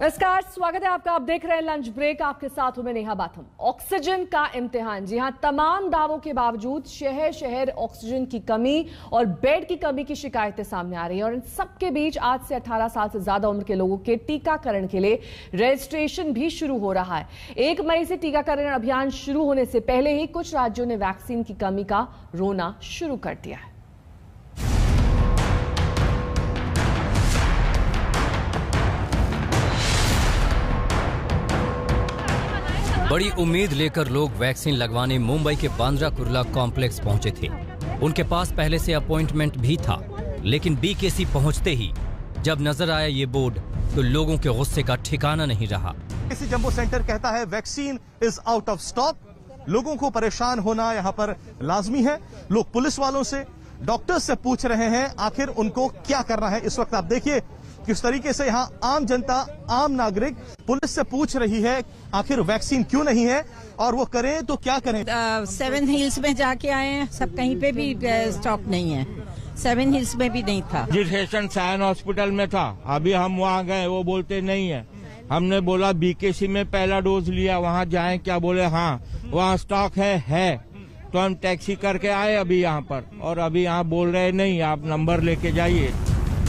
नमस्कार, स्वागत है आपका। आप देख रहे हैं लंच ब्रेक। आपके साथ हूं मैं नेहा बाथम। ऑक्सीजन का इम्तिहान। जी हां, तमाम दावों के बावजूद शहर शहर ऑक्सीजन की कमी और बेड की कमी की शिकायतें सामने आ रही हैं। और इन सबके बीच आज से 18 साल से ज्यादा उम्र के लोगों के टीकाकरण के लिए रजिस्ट्रेशन भी शुरू हो रहा है। 1 मई से टीकाकरण अभियान शुरू होने से पहले ही कुछ राज्यों ने वैक्सीन की कमी का रोना शुरू कर दिया है। बड़ी उम्मीद लेकर लोग वैक्सीन लगवाने मुंबई के बांद्रा कुर्ला कॉम्प्लेक्स पहुंचे थे। उनके पास पहले से अपॉइंटमेंट भी था, लेकिन बीकेसी पहुंचते ही जब नजर आया ये बोर्ड तो लोगों के गुस्से का ठिकाना नहीं रहा। बीकेसी जंबो सेंटर कहता है vaccine is out of stock. लोगों को परेशान होना यहाँ पर लाजमी है। लोग पुलिस वालों से, डॉक्टर्स से पूछ रहे हैं आखिर उनको क्या करना है। इस वक्त आप देखिए किस तरीके से यहाँ आम जनता, आम नागरिक पुलिस से पूछ रही है आखिर वैक्सीन क्यों नहीं है और वो करें तो क्या करें। 7 हिल्स में जाके आए हैं, सब कहीं पे भी स्टॉक नहीं है। 7 हिल्स में भी नहीं था। रजिस्ट्रेशन सायन हॉस्पिटल में था, अभी हम वहाँ गए, वो बोलते नहीं है। हमने बोला बीकेसी में पहला डोज लिया, वहाँ जाएं, क्या बोले हाँ वहाँ स्टॉक है। तो हम टैक्सी करके आए अभी यहाँ पर, और अभी यहाँ बोल रहे नहीं, आप नंबर लेके जाइए।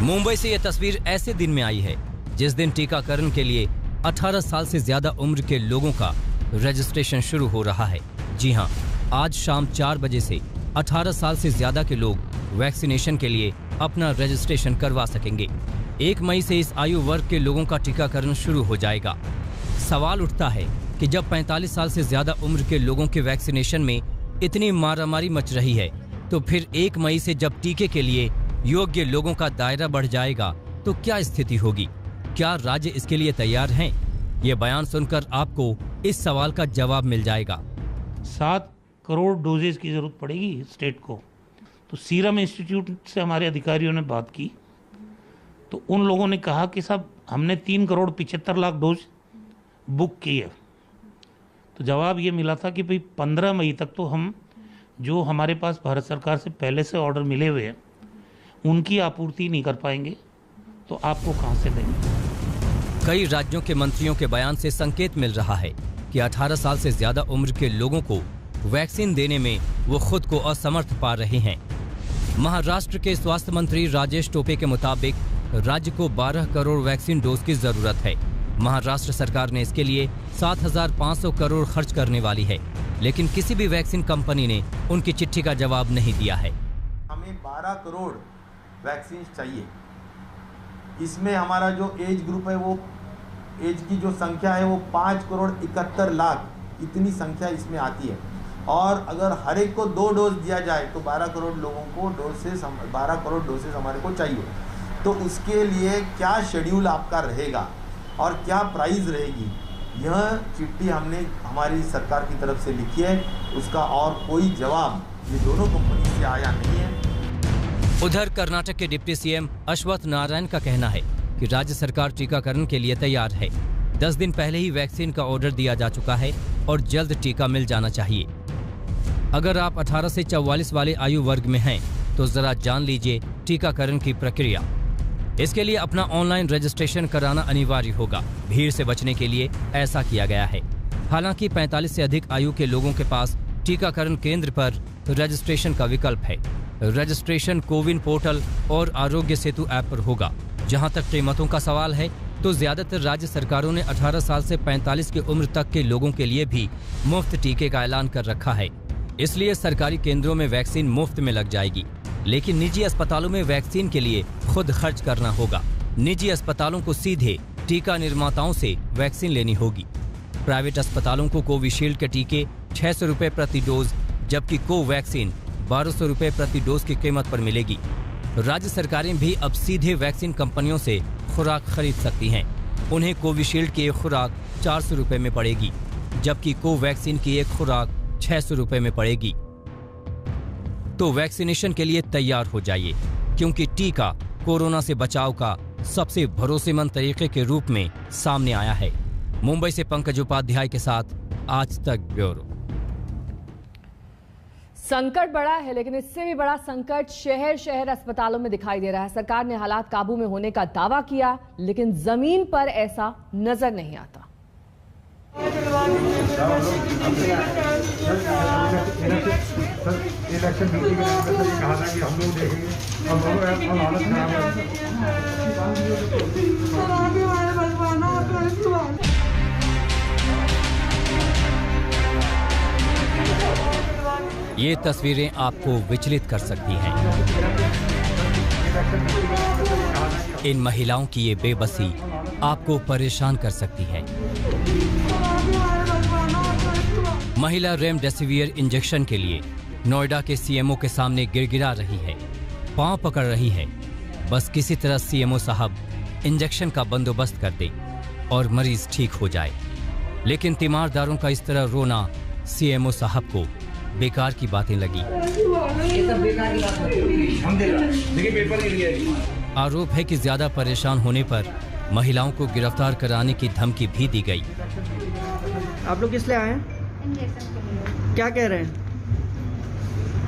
मुंबई से यह तस्वीर ऐसे दिन में आई है जिस दिन टीकाकरण के लिए 18 साल से ज्यादा उम्र के लोगों का रजिस्ट्रेशन शुरू हो रहा है। जी हां, आज शाम 4 बजे से 18 साल से ज्यादा के लोग वैक्सीनेशन के लिए अपना रजिस्ट्रेशन करवा सकेंगे। 1 मई से इस आयु वर्ग के लोगों का टीकाकरण शुरू हो जाएगा। सवाल उठता है कि जब 45 साल से ज्यादा उम्र के लोगों के वैक्सीनेशन में इतनी मारामारी मच रही है, तो फिर 1 मई से जब टीके के लिए योग्य लोगों का दायरा बढ़ जाएगा तो क्या स्थिति होगी? क्या राज्य इसके लिए तैयार हैं? ये बयान सुनकर आपको इस सवाल का जवाब मिल जाएगा। 7 करोड़ डोजेज की जरूरत पड़ेगी स्टेट को। तो सीरम इंस्टीट्यूट से हमारे अधिकारियों ने बात की, तो उन लोगों ने कहा कि साहब हमने 3 करोड़ 75 लाख डोज बुक की है। तो जवाब ये मिला था कि भाई 15 मई तक तो हम जो हमारे पास भारत सरकार से पहले से ऑर्डर मिले हुए हैं उनकी आपूर्ति नहीं कर पाएंगे, तो आपको कहां से देंगे। कई राज्यों के मंत्रियों के बयान से संकेत मिल रहा है कि 18 साल से ज्यादा उम्र के लोगों को वैक्सीन देने में वो खुद को असमर्थ पा रहे हैं। महाराष्ट्र के स्वास्थ्य मंत्री राजेश टोपे के मुताबिक राज्य को 12 करोड़ वैक्सीन डोज की जरूरत है। महाराष्ट्र सरकार ने इसके लिए 7,500 करोड़ खर्च करने वाली है, लेकिन किसी भी वैक्सीन कंपनी ने उनकी चिट्ठी का जवाब नहीं दिया है। हमें 12 करोड़ वैक्सीन चाहिए। इसमें हमारा जो एज ग्रुप है, वो एज की जो संख्या है वो 5 करोड़ 71 लाख, इतनी संख्या इसमें आती है। और अगर हर एक को 2 डोज दिया जाए तो 12 करोड़ लोगों को 12 करोड़ डोसेज हमारे को चाहिए। तो उसके लिए क्या शेड्यूल आपका रहेगा और क्या प्राइस रहेगी, यह चिट्ठी हमने हमारी सरकार की तरफ से लिखी है। उसका और कोई जवाब ये दोनों कंपनी से आया नहीं है। उधर कर्नाटक के डिप्टी सीएम अश्वत्थ नारायण का कहना है कि राज्य सरकार टीकाकरण के लिए तैयार है। 10 दिन पहले ही वैक्सीन का ऑर्डर दिया जा चुका है और जल्द टीका मिल जाना चाहिए। अगर आप 18 से 44 वाले आयु वर्ग में हैं तो जरा जान लीजिए टीकाकरण की प्रक्रिया। इसके लिए अपना ऑनलाइन रजिस्ट्रेशन कराना अनिवार्य होगा। भीड़ से बचने के लिए ऐसा किया गया है। हालांकि 45 से अधिक आयु के लोगों के पास टीकाकरण केंद्र पर रजिस्ट्रेशन का विकल्प है। रजिस्ट्रेशन कोविन पोर्टल और आरोग्य सेतु ऐप पर होगा। जहां तक कीमतों का सवाल है तो ज्यादातर राज्य सरकारों ने 18 साल से 45 की उम्र तक के लोगों के लिए भी मुफ्त टीके का ऐलान कर रखा है। इसलिए सरकारी केंद्रों में वैक्सीन मुफ्त में लग जाएगी, लेकिन निजी अस्पतालों में वैक्सीन के लिए खुद खर्च करना होगा। निजी अस्पतालों को सीधे टीका निर्माताओं से वैक्सीन लेनी होगी। प्राइवेट अस्पतालों को कोविशील्ड के टीके 600 रुपए प्रति डोज, जबकि कोवैक्सीन 1200 रुपए प्रति डोज की कीमत पर मिलेगी। राज्य सरकारें भी अब सीधे वैक्सीन कंपनियों से खुराक खरीद सकती हैं। उन्हें कोविशील्ड की एक खुराक 400 रुपए में पड़ेगी, जबकि कोवैक्सीन की एक खुराक 600 रुपए में पड़ेगी। तो वैक्सीनेशन के लिए तैयार हो जाइए, क्योंकि टीका कोरोना से बचाव का सबसे भरोसेमंद तरीके के रूप में सामने आया है। मुंबई से पंकज उपाध्याय के साथ आज तक ब्यूरो। संकट बड़ा है, लेकिन इससे भी बड़ा संकट शहर शहर अस्पतालों में दिखाई दे रहा है। सरकार ने हालात काबू में होने का दावा किया, लेकिन जमीन पर ऐसा नजर नहीं आता। ये तस्वीरें आपको विचलित कर सकती हैं। इन महिलाओं की ये बेबसी आपको परेशान कर सकती है। महिला रेमडेसिवियर इंजेक्शन के लिए नोएडा के सीएमओ के सामने गिड़गिड़ा रही है, पांव पकड़ रही है। बस किसी तरह सीएमओ साहब इंजेक्शन का बंदोबस्त कर दे और मरीज ठीक हो जाए। लेकिन तीमारदारों का इस तरह रोना सीएमओ साहब को बेकार की बातें लगी। आरोप है कि ज्यादा परेशान होने पर महिलाओं को गिरफ्तार कराने की धमकी भी दी गई। आप लोग किस लिए आए हैं? क्या कह रहे हैं?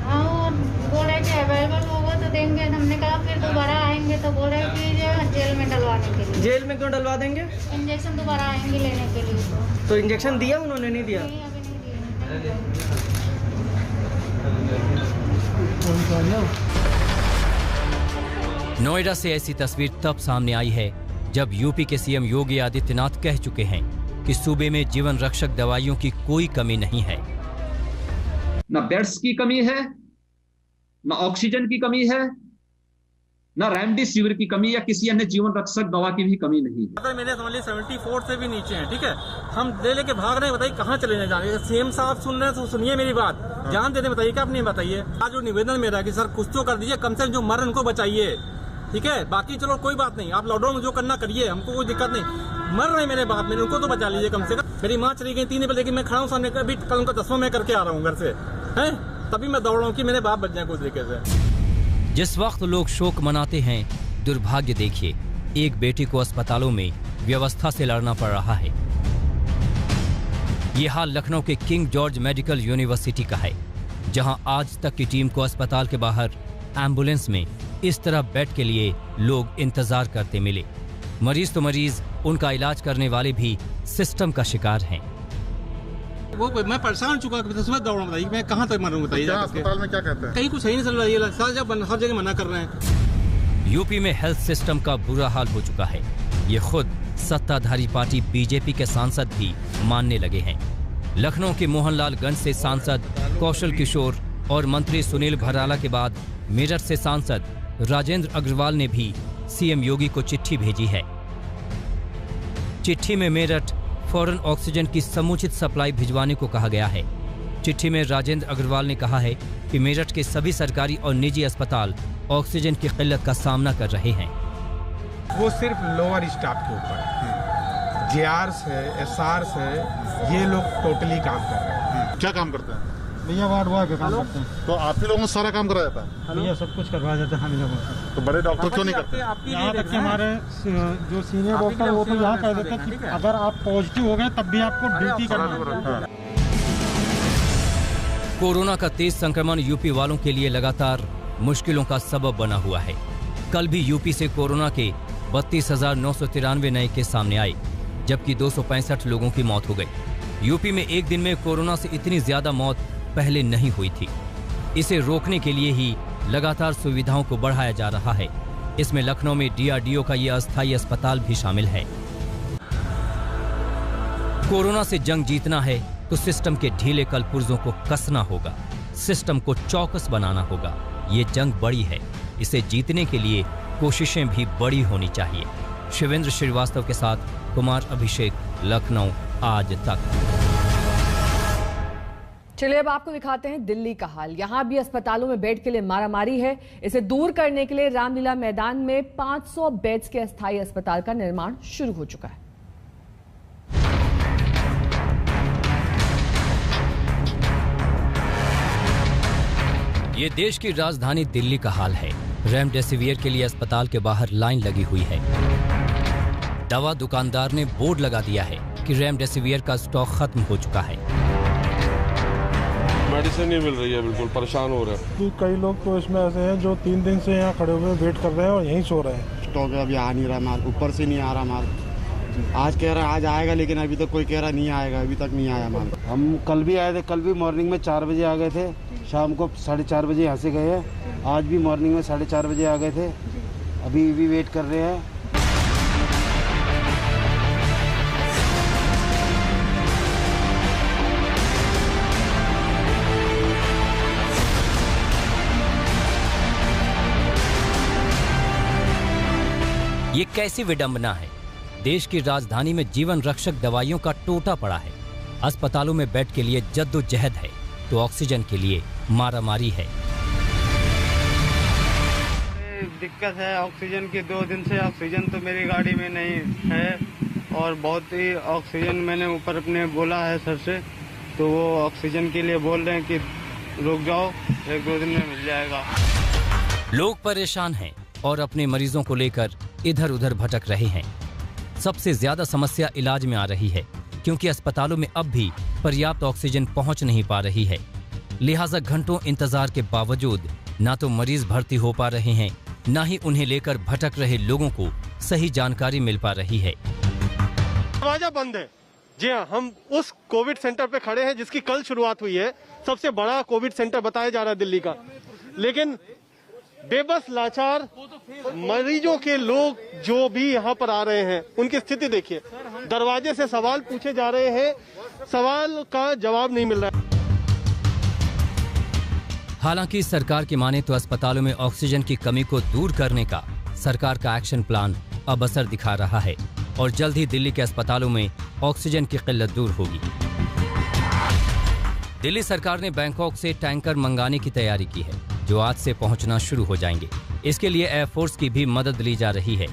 और बोले कि अवेलेबल होगा तो देंगे। हमने कहा फिर दोबारा आएंगे तो बोले कि जेल में डलवाने के लिए। जेल में क्यों डलवा देंगे? इंजेक्शन दोबारा आएंगे लेने के लिए। तो इंजेक्शन दिया उन्होंने? नहीं दिया। नोएडा से ऐसी तस्वीर तब सामने आई है जब यूपी के सीएम योगी आदित्यनाथ कह चुके हैं कि सूबे में जीवन रक्षक दवाइयों की कोई कमी नहीं है। न बेड्स की कमी है, न ऑक्सीजन की कमी है, न रेमडेसिविर की कमी या किसी अन्य जीवन रक्षक दवा की भी कमी नहीं है। अगर मेरे समझ 74 से भी नीचे हैं, ठीक है, हम ले लेके भाग रहे हैं, बताइए कहाँ चले जाने? सीएम साहब सुन रहे हैं तो सुनिए मेरी बात, जान देते बताइए क्या आप नहीं बताइए। आज जो निवेदन मेरा है कि सर कुछ तो कर दीजिए, कम से कम जो मर रहे उनको बचाइए, ठीक है। बाकी चलो कोई बात नहीं, आप लॉकडाउन में जो करना करिए, हमको कोई दिक्कत नहीं। मर रहे मेरे बाप मेरे, उनको तो बचा लीजिए कम से कम। मेरी माँ चली गई 3 बजे, लेकिन मैं खड़ा हूँ सामने, अभी कल उनका 10वां मैं करके आ रहा हूँ घर से, हैं, तभी मैं दौड़ रहा हूँ कि मेरे बाप बच जाए कुछ तरीके से। जिस वक्त लोग शोक मनाते हैं, दुर्भाग्य देखिए, एक बेटी को अस्पतालों में व्यवस्था से लड़ना पड़ रहा है। ये हाल लखनऊ के किंग जॉर्ज मेडिकल यूनिवर्सिटी का है, जहां आज तक की टीम को अस्पताल के बाहर एम्बुलेंस में इस तरह बेड के लिए लोग इंतजार करते मिले। मरीज तो मरीज, उनका इलाज करने वाले भी सिस्टम का शिकार हैं। वो मैं परेशान चुका, सुबह दौड़ बताइए मैं कहाँ तक मरूं बताइए। अस्पताल में क्या कहते हैं? कहीं कुछ सही नहीं चल रहा है, हर जगह मना कर रहे हैं। यूपी में हेल्थ सिस्टम का बुरा हाल हो चुका है। ये खुद सत्ताधारी पार्टी बीजेपी के सांसद भी मानने लगे हैं। लखनऊ के मोहनलालगंज से सांसद कौशल किशोर और मंत्री सुनील भराला के बाद मेरठ से सांसद राजेंद्र अग्रवाल ने भी सीएम योगी को चिट्ठी भेजी है। चिट्ठी में मेरठ फौरन ऑक्सीजन की समुचित सप्लाई भिजवाने को कहा गया है। चिट्ठी में राजेंद्र अग्रवाल ने कहा है कि मेरठ के सभी सरकारी और निजी अस्पताल ऑक्सीजन की किल्लत का सामना कर रहे हैं। वो सिर्फ लोअर स्टाफ के ऊपर है, जेआरस है, एसआरस है, ये लोग टोटली काम कर रहे हैं। क्या काम करते हैं भैया? वार्ड बॉय का काम करते हैं। तो आप ही लोगों से सारा काम कराया जाता है? भैया सब कुछ करवाया जाता है हम लोगों से। तो बड़े डॉक्टर क्यों नहीं करते? यहाँ तक कि हमारे जो सीनियर डॉक्टर वो तो यहाँ कह देते हैं कि अगर आप पॉजिटिव हो गए तब भी आपको ड्यूटी करना है। कोरोना का तेज संक्रमण यूपी वालों के लिए लगातार मुश्किलों का सबब बना हुआ है। कल भी यूपी से कोरोना के 32,993 नए केस सामने आए, जबकि 265 लोगों की मौत हो गई। यूपी में एक दिन में कोरोना से इतनी ज्यादा मौत पहले नहीं हुई थी। इसे रोकने के लिए ही लगातार सुविधाओं को बढ़ाया जा रहा है। इसमें लखनऊ में डीआरडीओ का यह अस्थायी अस्पताल भी शामिल है। कोरोना से जंग जीतना है तो सिस्टम के ढीले कलपुर्जों को कसना होगा, सिस्टम को चौकस बनाना होगा। ये जंग बड़ी है, इसे जीतने के लिए कोशिशें भी बड़ी होनी चाहिए। शिवेंद्र श्रीवास्तव के साथ कुमार अभिषेक, लखनऊ आज तक। चलिए अब आपको दिखाते हैं दिल्ली का हाल। यहां भी अस्पतालों में बेड के लिए मारामारी है। इसे दूर करने के लिए रामलीला मैदान में 500 बेड्स के अस्थायी अस्पताल का निर्माण शुरू हो चुका है। ये देश की राजधानी दिल्ली का हाल है। रेमडेसिवियर के लिए अस्पताल के बाहर लाइन लगी हुई है। दवा दुकानदार ने बोर्ड लगा दिया है कि रेमडेसिवियर का स्टॉक खत्म हो चुका है। मेडिसिन नहीं मिल रही है, बिल्कुल परेशान हो रहे हैं। कई लोग तो इसमें ऐसे हैं जो 3 दिन से यहाँ खड़े हुए वेट कर रहे हैं और यहीं सो रहे हैं। स्टॉक अभी आ नहीं रहा माल, ऊपर से नहीं आ रहा माल। आज कह रहा है आज आएगा, लेकिन अभी तक कोई कह रहा नहीं आएगा, अभी तक नहीं आया माल। हम कल भी आए थे, कल भी मॉर्निंग में 4 बजे आ गए थे, शाम को 4:30 बजे यहाँ से गए हैं। आज भी मॉर्निंग में 4:30 बजे आ गए थे, अभी भी वेट कर रहे हैं। ये कैसी विडंबना है। देश की राजधानी में जीवन रक्षक दवाइयों का टोटा पड़ा है। अस्पतालों में बेड के लिए जद्दोजहद है तो ऑक्सीजन के लिए मारामारी है। दिक्कत है ऑक्सीजन की, 2 दिन से ऑक्सीजन तो मेरी गाड़ी में नहीं है और बहुत ही ऑक्सीजन मैंने ऊपर अपने बोला है सर से, तो वो ऑक्सीजन के लिए बोल रहे हैं कि रुक जाओ, 1-2 दिन में मिल जाएगा। लोग परेशान हैं और अपने मरीजों को लेकर इधर उधर भटक रहे हैं। सबसे ज्यादा समस्या इलाज में आ रही है क्योंकि अस्पतालों में अब भी पर्याप्त ऑक्सीजन पहुंच नहीं पा रही है। लिहाजा घंटों इंतजार के बावजूद ना तो मरीज भर्ती हो पा रहे हैं, ना ही उन्हें लेकर भटक रहे लोगों को सही जानकारी मिल पा रही है। दरवाजा बंद है। जी हाँ, हम उस कोविड सेंटर पे खड़े हैं जिसकी कल शुरुआत हुई है। सबसे बड़ा कोविड सेंटर बताया जा रहा है दिल्ली का, लेकिन बेबस लाचार मरीजों के लोग जो भी यहाँ पर आ रहे हैं उनकी स्थिति देखिए। दरवाजे से सवाल पूछे जा रहे हैं, सवाल का जवाब नहीं मिल रहा है। हालांकि सरकार की माने तो अस्पतालों में ऑक्सीजन की कमी को दूर करने का सरकार का एक्शन प्लान अब असर दिखा रहा है और जल्द ही दिल्ली के अस्पतालों में ऑक्सीजन की किल्लत दूर होगी। दिल्ली सरकार ने बैंकॉक से टैंकर मंगाने की तैयारी की है जो आज से पहुंचना शुरू हो जाएंगे। इसके लिए एयरफोर्स की भी मदद ली जा रही है।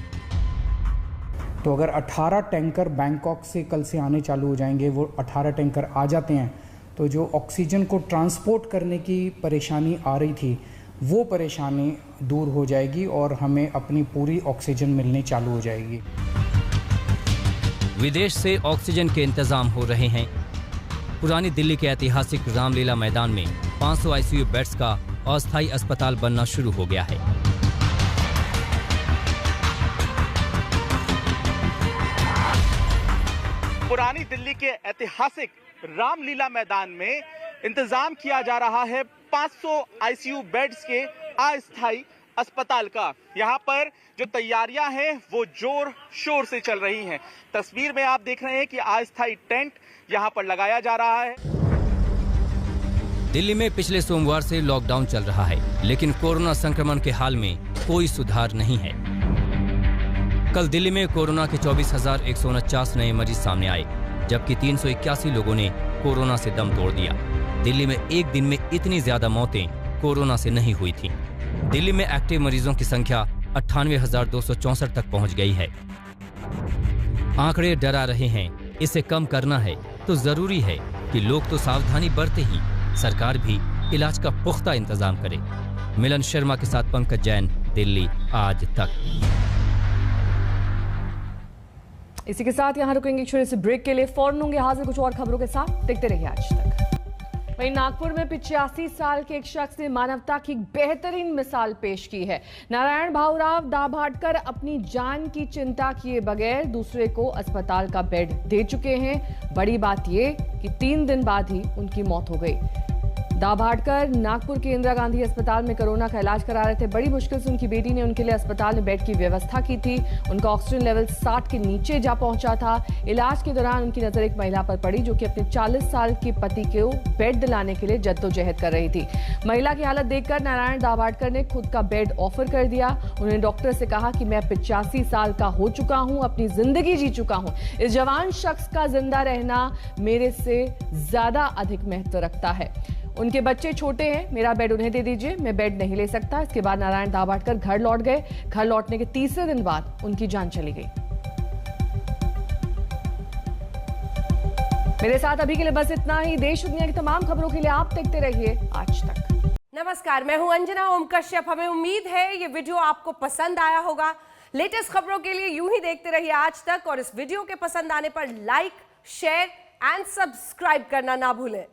तो अगर 18 टैंकर बैंकॉक से कल से आने चालू हो जाएंगे, वो 18 टैंकर आ जाते हैं तो जो ऑक्सीजन को ट्रांसपोर्ट करने की परेशानी आ रही थी वो परेशानी दूर हो जाएगी और हमें अपनी पूरी ऑक्सीजन मिलनी चालू हो जाएगी। विदेश से ऑक्सीजन के इंतजाम हो रहे हैं। पुरानी दिल्ली के ऐतिहासिक रामलीला मैदान में 500 आईसीयू बेड्स का अस्थायी अस्पताल बनना शुरू हो गया है। पुरानी दिल्ली के ऐतिहासिक रामलीला मैदान में इंतजाम किया जा रहा है 500 आईसीयू बेड्स के अस्थायी अस्पताल का। यहाँ पर जो तैयारियां हैं वो जोर शोर से चल रही हैं। तस्वीर में आप देख रहे हैं कि अस्थायी टेंट यहाँ पर लगाया जा रहा है। दिल्ली में पिछले सोमवार से लॉकडाउन चल रहा है, लेकिन कोरोना संक्रमण के हाल में कोई सुधार नहीं है। कल दिल्ली में कोरोना के 24,149 नए मरीज सामने आए, जबकि 381 लोगों ने कोरोना से दम तोड़ दिया। दिल्ली में एक दिन में इतनी ज्यादा मौतें कोरोना से नहीं हुई थी। दिल्ली में एक्टिव मरीजों की संख्या 98,264 तक पहुंच गई है। आंकड़े डरा रहे हैं। इसे कम करना है तो जरूरी है कि लोग तो सावधानी बरते ही सरकार भी इलाज का पुख्ता इंतजाम करे। मिलन शर्मा के साथ पंकज जैन, दिल्ली आज तक। इसी के साथ यहाँ रुकेंगे छोटे से ब्रेक के लिए। फौरन होंगे हाजिर कुछ और खबरों के साथ। देखते रहिए आज तक। वहीं नागपुर में 85 साल के एक शख्स ने मानवता की बेहतरीन मिसाल पेश की है। नारायण भाऊराव दाभाडकर अपनी जान की चिंता किए बगैर दूसरे को अस्पताल का बेड दे चुके हैं। बड़ी बात यह कि 3 दिन बाद ही उनकी मौत हो गई। दाभाडकर नागपुर के इंदिरा गांधी अस्पताल में कोरोना का इलाज करा रहे थे। बड़ी मुश्किल से उनकी बेटी ने उनके लिए अस्पताल में बेड की व्यवस्था की थी। उनका ऑक्सीजन लेवल 60 के नीचे जा पहुंचा था। इलाज के दौरान उनकी नजर एक महिला पर पड़ी जो कि अपने 40 साल के पति को बेड दिलाने के लिए जद्दोजहद कर रही थी। महिला की हालत देखकर नारायण दाभाडकर ने खुद का बेड ऑफर कर दिया। उन्होंने डॉक्टर से कहा कि मैं 85 साल का हो चुका हूं, अपनी जिंदगी जी चुका हूं। इस जवान शख्स का जिंदा रहना मेरे से ज्यादा अधिक महत्व रखता है। उनके बच्चे छोटे हैं, मेरा बेड उन्हें दे दीजिए, मैं बेड नहीं ले सकता। इसके बाद नारायण दाभाडकर घर लौट गए। घर लौटने के तीसरे दिन बाद उनकी जान चली गई। मेरे साथ अभी के लिए बस इतना ही। देश दुनिया की तमाम खबरों के लिए आप देखते रहिए आज तक। नमस्कार, मैं हूं अंजना ओम कश्यप। हमें उम्मीद है ये वीडियो आपको पसंद आया होगा। लेटेस्ट खबरों के लिए यूं ही देखते रहिए आज तक और इस वीडियो के पसंद आने पर लाइक, शेयर एंड सब्सक्राइब करना ना भूलें।